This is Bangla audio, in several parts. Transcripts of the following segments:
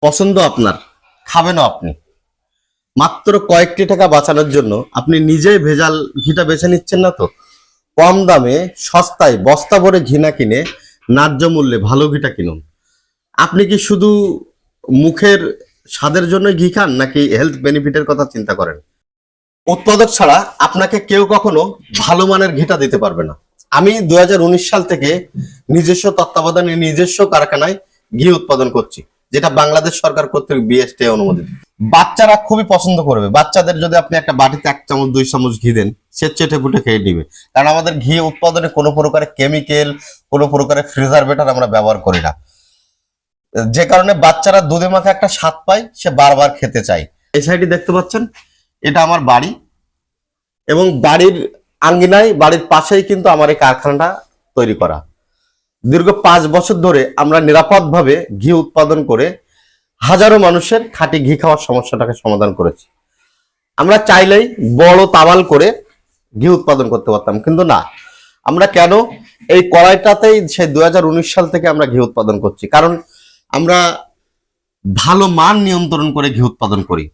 পছন্দ আপনার, খাবেনও আপনি। মাত্র কয়েকটি টাকা বাঁচানোর জন্য আপনি নিজেই ভেজাল ঘিটা বেছে নিচ্ছেন না তো। কম দামে সস্তায় বস্তা ভরে ঘি না কিনে ন্যায্য মূল্যে ভালো ঘিটা কিনুন। আপনি কি শুধু মুখের স্বাদের জন্য ঘি খান নাকি হেলথ বেনিফিটের কথা চিন্তা করেন? উৎপাদক ছাড়া আপনাকে কেউ কখনো ভালো মানের ঘিটা দিতে পারবে না। আমি 2019 সাল থেকে নিজস্ব তত্ত্বাবধানে নিজস্ব কারখানায় ঘি উৎপাদন করছি, যেটা বাংলাদেশ সরকার কর্তৃক বিএসটি অনুমোদিত। বাচ্চারা খুবই পছন্দ করবে। বাচ্চাদের যদি আপনি একটা বাটিতে 1 চামচ 2 চামচ ঘি দেন, সে চেটে পুটে খেয়ে নিবে। কারণ আমাদের ঘি উৎপাদনে কোনো প্রকারের কেমিক্যাল, কোনো প্রকারের প্রিজারভেটর আমরা ব্যবহার করি না, যে কারণে বাচ্চারা দুধে মাখা একটা স্বাদ পায়, সে বারবার খেতে চায়। এই সাইডে দেখতে পাচ্ছেন, এটা আমার বাড়ি, এবং বাড়ির আঙ্গিনায়, বাড়ির পাশেই কিন্তু আমার এই কারখানাটা তৈরি করা। দীর্ঘ 5 বছর ধরে আমরা নিরাপদভাবে ঘি উৎপাদন করে হাজারো মানুষের খাঁটি ঘি খাওয়ার সমস্যাটাকে সমাধান করেছি। আমরা চাইলেই বড় তাওয়াল করে ঘি উৎপাদন করতে পারতাম, কিন্তু না। আমরা কেন এই কড়াইটাতেই সেই 2019 সাল থেকে আমরা ঘি উৎপাদন করছি, কারণ আমরা ভালো মান নিয়ন্ত্রণ করে ঘি উৎপাদন করি।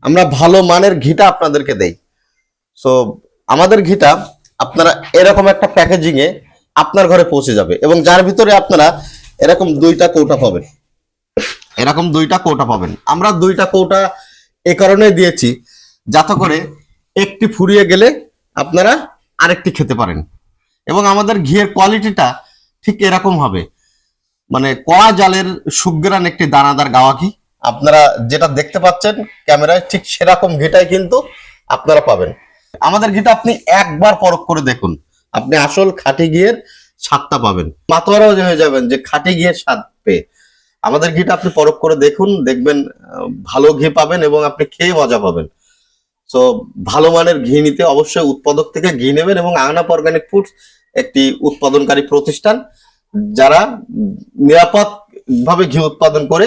আমরা ভালো মানের ঘিটা আপনাদেরকে দেই। সো আমাদের ঘিটা আপনারা এরকম একটা প্যাকেজিং এ আপনার ঘরে পৌঁছে যাবে, এবং যার ভিতরে আপনারা এরকম 2টা কৌটা পাবেন। এরকম 2টা কৌটা পাবেন। আমরা 2টা কৌটা এ কারণে দিয়েছি যাতে করে একটি ফুরিয়ে গেলে আপনারা আরেকটি খেতে পারেন। এবং আমাদের ঘিয়ের কোয়ালিটিটা ঠিক এরকম হবে, মানে কড়া জালের সুগ্রান একটি দানাদার গাওয়া ঘি। আপনারা যেটা দেখতে পাচ্ছেন ক্যামেরায়, ঠিক সেরকম ঘিটাই কিন্তু আপনারা পাবেন। আমাদের ঘিটা আপনি একবার পরখ করে দেখুন, আপনি আসল খাঁটি ঘিয়ের স্বাদটা পাবেন। মাতোয়ারাও হয়ে যাবেন যে খাঁটি ঘিয়ের স্বাদ পেয়ে। আমাদের ঘিটা আপনি পরখ করে দেখুন, দেখবেন ভালো ঘি পাবেন এবং আপনি খেয়ে মজা পাবেন। তো ভালো মানের ঘি নিতে অবশ্যই উৎপাদক থেকে ঘি নেবেন, এবং আহনাফ অর্গানিক ফুডস একটি উৎপাদনকারী প্রতিষ্ঠান, যারা নিরাপদ ভাবে ঘি উৎপাদন করে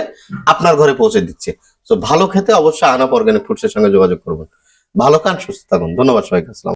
আপনার ঘরে পৌঁছে দিচ্ছে। তো ভালো খেতে অবশ্যই আহনাফ অর্গানিক ফুডস এর সঙ্গে যোগাযোগ করবেন। ভালো খান, সুস্থ থাকুন। ধন্যবাদ সবাইকে। আসসালাম।